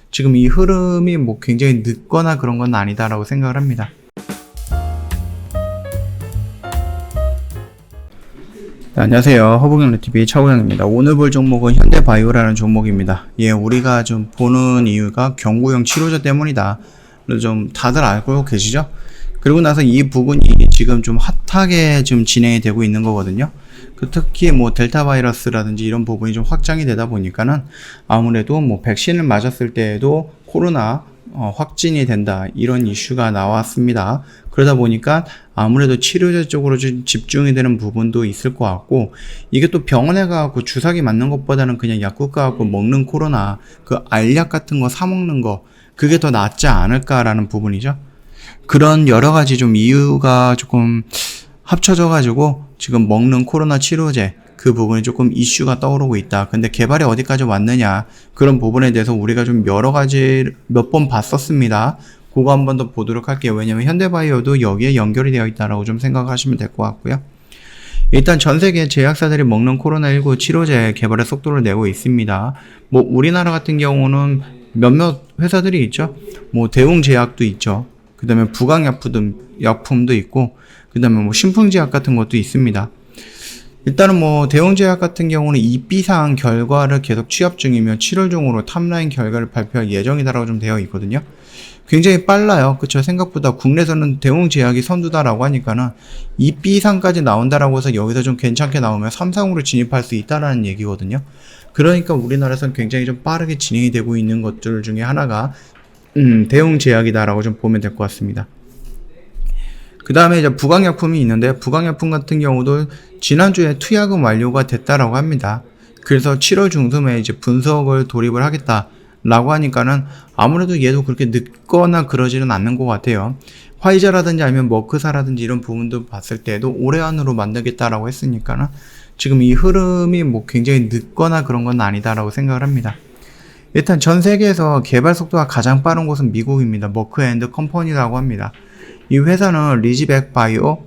지금 이 흐름이 뭐 굉장히 늦거나 그런 건 아니다라고 생각을 합니다. 네, 안녕하세요. 허브경제TV 차우영입니다. 오늘 볼 종목은 현대바이오라는 종목입니다. 우리가 좀 보는 이유가 경구용 치료제 때문이다. 좀 다들 알고 계시죠? 그리고 나서 이 부분이 지금 좀 핫하게 좀 진행이 되고 있는 거거든요. 특히 뭐 델타 바이러스라든지 이런 부분이 좀 확장이 되다 보니까는 아무래도 뭐 백신을 맞았을 때에도 코로나 확진이 된다, 이런 이슈가 나왔습니다. 그러다 보니까 아무래도 치료제 쪽으로 좀 집중이 되는 부분도 있을 것 같고, 이게 또 병원에 가고 주사기 맞는 것보다는 그냥 약국 가고 먹는 코로나, 그 알약 같은 거 사 먹는 거, 그게 더 낫지 않을까라는 부분이죠. 그런 여러 가지 좀 이유가 조금 합쳐져 가지고 지금 먹는 코로나 치료제, 그 부분이 조금 이슈가 떠오르고 있다. 근데 개발이 어디까지 왔느냐, 그런 부분에 대해서 우리가 좀 여러 가지 몇 번 봤었습니다. 그거 한 번 더 보도록 할게요. 왜냐면 현대바이오도 여기에 연결이 되어 있다라고 좀 생각하시면 될 것 같고요. 일단 전 세계 제약사들이 먹는 코로나19 치료제 개발의 속도를 내고 있습니다. 뭐 우리나라 같은 경우는 몇몇 회사들이 있죠. 뭐 대웅제약도 있죠. 그 다음에 부강약품도 있고, 그 다음에 뭐 신풍제약 같은 것도 있습니다. 일단은 뭐 대웅제약 같은 경우는 EB상 결과를 계속 취합 중이며 7월 중으로 탑라인 결과를 발표할 예정이다라고 좀 되어 있거든요. 굉장히 빨라요. 그쵸? 생각보다 국내에서는 대웅제약이 선두다라고 하니까는 EB상까지 나온다라고 해서 여기서 좀 괜찮게 나오면 3상으로 진입할 수 있다라는 얘기거든요. 그러니까 우리나라에서는 굉장히 좀 빠르게 진행이 되고 있는 것들 중에 하나가 대웅제약이다라고 좀 보면 될 것 같습니다. 그 다음에 이제 부강약품이 있는데, 부강약품 같은 경우도 지난주에 투약은 완료가 됐다라고 합니다. 그래서 7월 중순에 이제 분석을 돌입을 하겠다라고 하니까는 아무래도 얘도 그렇게 늦거나 그러지는 않는 것 같아요. 화이자라든지 아니면 머크사라든지 이런 부분도 봤을 때도 올해 안으로 만들겠다라고 했으니까는 지금 이 흐름이 뭐 굉장히 늦거나 그런 건 아니다라고 생각을 합니다. 일단 전 세계에서 개발 속도가 가장 빠른 곳은 미국입니다. 머크 앤드 컴퍼니라고 합니다. 이 회사는 리지백 바이오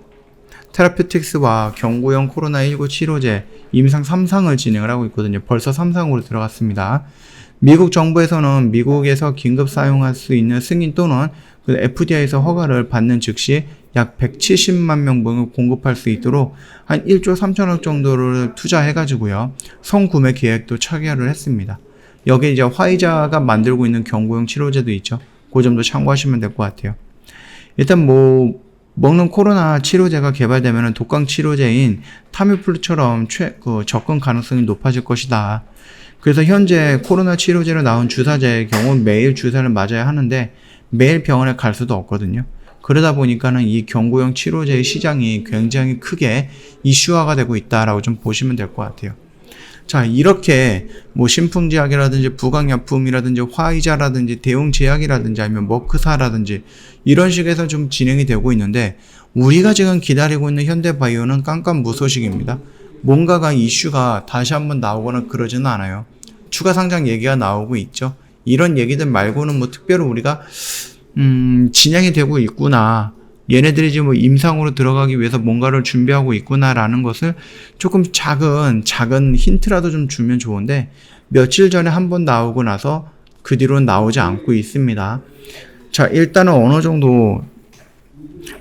테라퓨틱스와 경구용 코로나19 치료제 임상 3상을 진행을 하고 있거든요. 벌써 3상으로 들어갔습니다. 미국 정부에서는 미국에서 긴급 사용할 수 있는 승인 또는 그 FDA에서 허가를 받는 즉시 약 170만 명분을 공급할 수 있도록 한 1조 3천억 정도를 투자해가지고요, 성구매 계획도 체결을 했습니다. 여기에 이제 화이자가 만들고 있는 경구용 치료제도 있죠. 그 점도 참고하시면 될 것 같아요. 일단 뭐 먹는 코로나 치료제가 개발되면 독감 치료제인 타미플루처럼 접근 가능성이 높아질 것이다. 그래서 현재 코로나 치료제로 나온 주사제의 경우 매일 주사를 맞아야 하는데 매일 병원에 갈 수도 없거든요. 그러다 보니까는 이 경구용 치료제의 시장이 굉장히 크게 이슈화가 되고 있다라고 좀 보시면 될 것 같아요. 자, 이렇게 뭐 신풍제약이라든지 부강약품이라든지 화이자라든지 대웅제약이라든지 아니면 머크사라든지 이런 식에서 좀 진행이 되고 있는데, 우리가 지금 기다리고 있는 현대바이오는 깜깜무소식입니다. 뭔가가 이슈가 다시 한번 나오거나 그러지는 않아요. 추가 상장 얘기가 나오고 있죠. 이런 얘기들 말고는 뭐 특별히 우리가 진행이 되고 있구나, 얘네들이 지금 임상으로 들어가기 위해서 뭔가를 준비하고 있구나라는 것을 조금 작은 힌트라도 좀 주면 좋은데, 며칠 전에 한번 나오고 나서 그 뒤로는 나오지 않고 있습니다. 자, 일단은 어느 정도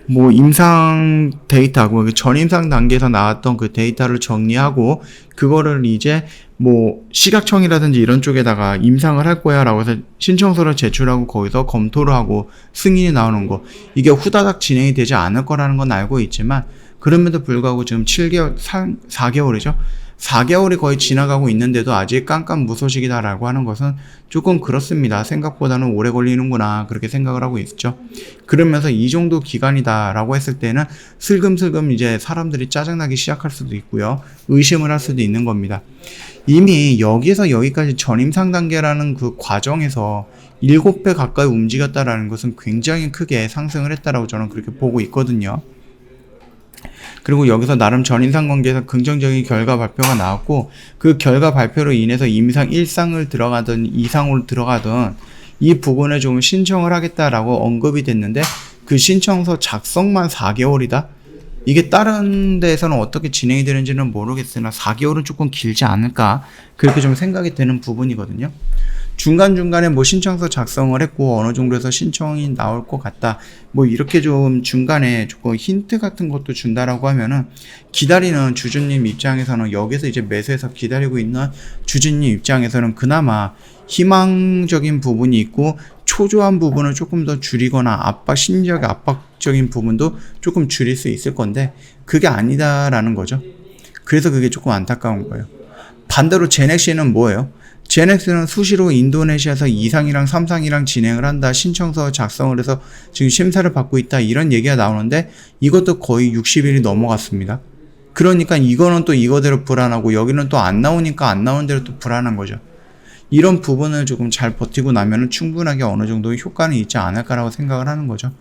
뭐 임상 데이터고 전임상 단계에서 나왔던 그 데이터를 정리하고 그거를 이제 뭐 식약청이라든지 이런 쪽에다가 임상을 할 거야 라고 해서 신청서를 제출하고 거기서 검토를 하고 승인이 나오는 거, 이게 후다닥 진행이 되지 않을 거라는 건 알고 있지만, 그럼에도 불구하고 지금 4개월이죠. 4개월이 거의 지나가고 있는데도 아직 깜깜무소식이다라고 하는 것은 조금 그렇습니다. 생각보다는 오래 걸리는구나, 그렇게 생각을 하고 있죠. 그러면서 이 정도 기간이다라고 했을 때는 슬금슬금 이제 사람들이 짜증나기 시작할 수도 있고요, 의심을 할 수도 있는 겁니다. 이미 여기에서 여기까지 전임상 단계라는 그 과정에서 7배 가까이 움직였다라는 것은 굉장히 크게 상승을 했다라고 저는 그렇게 보고 있거든요. 그리고 여기서 나름 전임상 관계에서 긍정적인 결과 발표가 나왔고, 그 결과 발표로 인해서 임상 1상을 들어가든 2상으로 들어가든 이 부분에 좀 신청을 하겠다라고 언급이 됐는데, 그 신청서 작성만 4개월이다? 이게 다른 데에서는 어떻게 진행이 되는지는 모르겠으나 4개월은 조금 길지 않을까 그렇게 좀 생각이 되는 부분이거든요. 중간중간에 뭐 신청서 작성을 했고 어느 정도에서 신청이 나올 것 같다 뭐 이렇게 좀 중간에 조금 힌트 같은 것도 준다라고 하면은 기다리는 주주님 입장에서는 여기서 이제 매수해서 기다리고 있는 주주님 입장에서는 그나마 희망적인 부분이 있고 초조한 부분을 조금 더 줄이거나 심리적 압박적인 부분도 조금 줄일 수 있을 건데 그게 아니다라는 거죠. 그래서 그게 조금 안타까운 거예요. 반대로 제넥시는 뭐예요? 제넥스는 수시로 인도네시아에서 2상이랑 3상이랑 진행을 한다. 신청서 작성을 해서 지금 심사를 받고 있다. 이런 얘기가 나오는데 이것도 거의 60일이 넘어갔습니다. 그러니까 이거는 또 이거대로 불안하고 여기는 또 안 나오니까 안 나오는 대로 또 불안한 거죠. 이런 부분을 조금 잘 버티고 나면은 충분하게 어느 정도 효과는 있지 않을까라고 생각을 하는 거죠.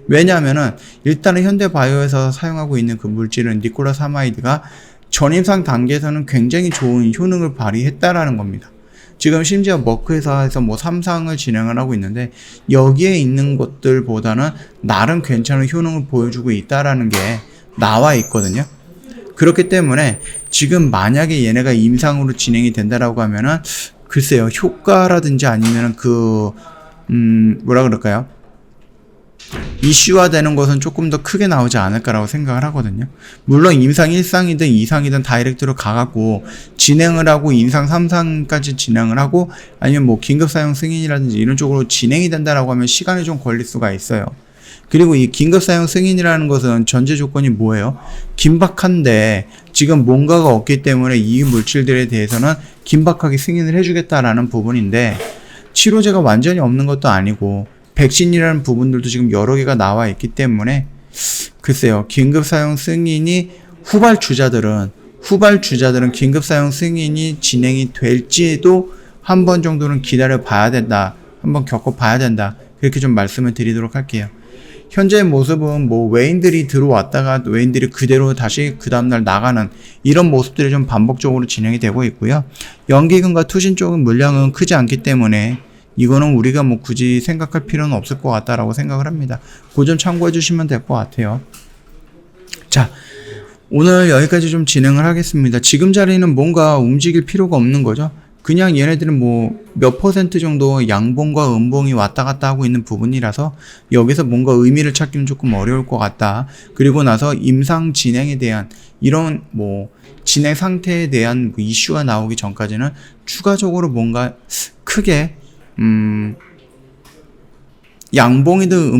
왜냐하면은 일단은 현대바이오에서 사용하고 있는 그 물질은 니콜라사마이드가 전임상 단계에서는 굉장히 좋은 효능을 발휘했다라는 겁니다. 지금 심지어 머크 회사에서 뭐 3상을 진행을 하고 있는데 여기에 있는 것들보다는 나름 괜찮은 효능을 보여주고 있다라는 게 나와 있거든요. 그렇기 때문에 지금 만약에 얘네가 임상으로 진행이 된다라고 하면은 글쎄요, 효과라든지 아니면은 뭐라 그럴까요? 이슈화 되는 것은 조금 더 크게 나오지 않을까라고 생각을 하거든요. 물론 임상 1상이든 2상이든 다이렉트로 가갖고 진행을 하고 임상 3상까지 진행을 하고 아니면 뭐 긴급사용 승인이라든지 이런 쪽으로 진행이 된다라고 하면 시간이 좀 걸릴 수가 있어요. 그리고 이 긴급사용 승인이라는 것은 전제 조건이 뭐예요? 긴박한데 지금 뭔가가 없기 때문에 이 물질들에 대해서는 긴박하게 승인을 해주겠다라는 부분인데 치료제가 완전히 없는 것도 아니고 백신이라는 부분들도 지금 여러 개가 나와 있기 때문에 글쎄요, 긴급사용 승인이 후발주자들은 긴급사용 승인이 진행이 될지도 한 번 정도는 기다려 봐야 된다. 한번 겪어 봐야 된다. 그렇게 좀 말씀을 드리도록 할게요. 현재의 모습은 뭐 외인들이 들어왔다가 외인들이 그대로 다시 그 다음날 나가는 이런 모습들이 좀 반복적으로 진행이 되고 있고요. 연기금과 투신 쪽은 물량은 크지 않기 때문에 이거는 우리가 뭐 굳이 생각할 필요는 없을 것 같다라고 생각을 합니다. 그 점 참고해 주시면 될 것 같아요. 자, 오늘 여기까지 좀 진행을 하겠습니다. 지금 자리는 뭔가 움직일 필요가 없는 거죠. 그냥 얘네들은 뭐 몇 퍼센트 정도 양봉과 음봉이 왔다 갔다 하고 있는 부분이라서 여기서 뭔가 의미를 찾기는 조금 어려울 것 같다. 그리고 나서 임상 진행에 대한 이런 뭐 진행 상태에 대한 이슈가 나오기 전까지는 추가적으로 뭔가 크게 양봉이든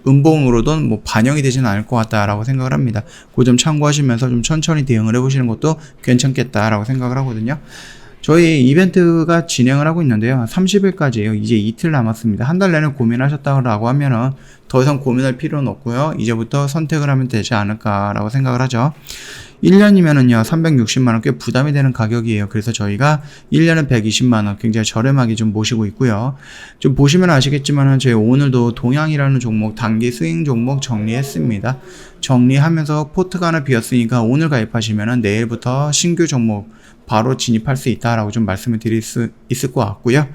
음봉으로든 뭐 반영이 되지는 않을 것 같다라고 생각을 합니다. 그 점 참고하시면서 좀 천천히 대응을 해보시는 것도 괜찮겠다라고 생각을 하거든요. 저희 이벤트가 진행을 하고 있는데요. 30일까지예요. 이제 이틀 남았습니다. 한 달 내내 고민하셨다고 하면은 더 이상 고민할 필요는 없고요. 이제부터 선택을 하면 되지 않을까라고 생각을 하죠. 1년이면은요, 360만원 꽤 부담이 되는 가격이에요. 그래서 저희가 1년에 120만원 굉장히 저렴하게 좀 모시고 있고요. 좀 보시면 아시겠지만은 저희 오늘도 동양이라는 종목, 단기 스윙 종목 정리했습니다. 정리하면서 포트가 하나 비었으니까 오늘 가입하시면은 내일부터 신규 종목 바로 진입할 수 있다라고 좀 말씀을 드릴 수 있을 것 같고요.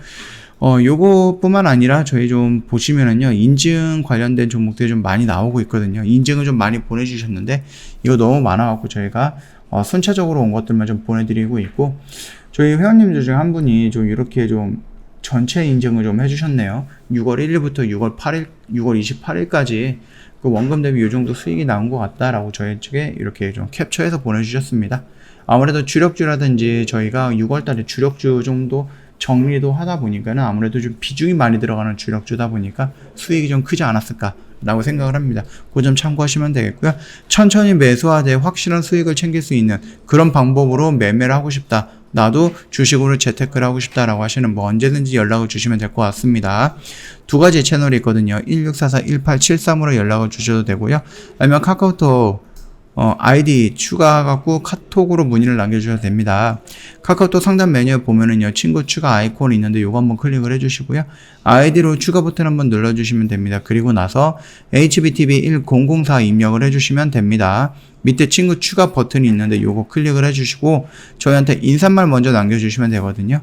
요거뿐만 아니라 저희 좀 보시면은요, 인증 관련된 종목들이 좀 많이 나오고 있거든요. 인증을 좀 많이 보내주셨는데 이거 너무 많아갖고 저희가 순차적으로 온 것들만 좀 보내드리고 있고, 저희 회원님들 중에 한 분이 좀 이렇게 좀 전체 인증을 좀 해주셨네요. 6월 1일부터 6월 28일까지 그 원금 대비 요 정도 수익이 나온 것 같다라고 저희 측에 이렇게 좀 캡처해서 보내주셨습니다. 아무래도 주력주라든지 저희가 6월달에 주력주 정도 정리도 하다 보니까는 아무래도 좀 비중이 많이 들어가는 주력주다 보니까 수익이 좀 크지 않았을까라고 생각을 합니다. 그 점 참고하시면 되겠고요. 천천히 매수하되 확실한 수익을 챙길 수 있는 그런 방법으로 매매를 하고 싶다. 나도 주식으로 재테크를 하고 싶다라고 하시는 뭐 언제든지 연락을 주시면 될 것 같습니다. 두 가지 채널이 있거든요. 1644-1873으로 연락을 주셔도 되고요. 아니면 카카오톡 아이디 추가하고 카톡으로 문의를 남겨주셔도 됩니다. 카카오톡 상단 메뉴에 보면은요, 친구 추가 아이콘이 있는데 요거 한번 클릭을 해주시고요. 아이디로 추가 버튼 한번 눌러주시면 됩니다. 그리고 나서 HBTV1004 입력을 해주시면 됩니다. 밑에 친구 추가 버튼이 있는데 요거 클릭을 해주시고 저희한테 인사말 먼저 남겨주시면 되거든요.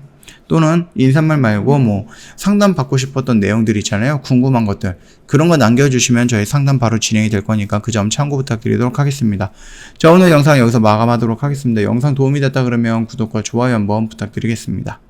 또는 인사말 말고 뭐 상담 받고 싶었던 내용들 있잖아요. 궁금한 것들. 그런 거 남겨주시면 저희 상담 바로 진행이 될 거니까 그 점 참고 부탁드리도록 하겠습니다. 자, 오늘 영상 여기서 마감하도록 하겠습니다. 영상 도움이 됐다 그러면 구독과 좋아요 한번 부탁드리겠습니다.